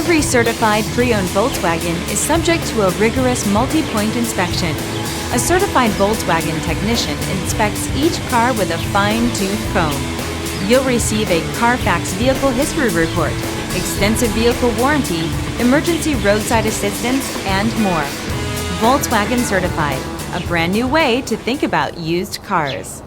Every certified pre-owned Volkswagen is subject to a rigorous multi-point inspection. A certified Volkswagen technician inspects each car with a fine-tooth comb. You'll receive a CARFAX vehicle history report, extensive vehicle warranty, emergency roadside assistance, and more. Volkswagen Certified, a brand new way to think about used cars.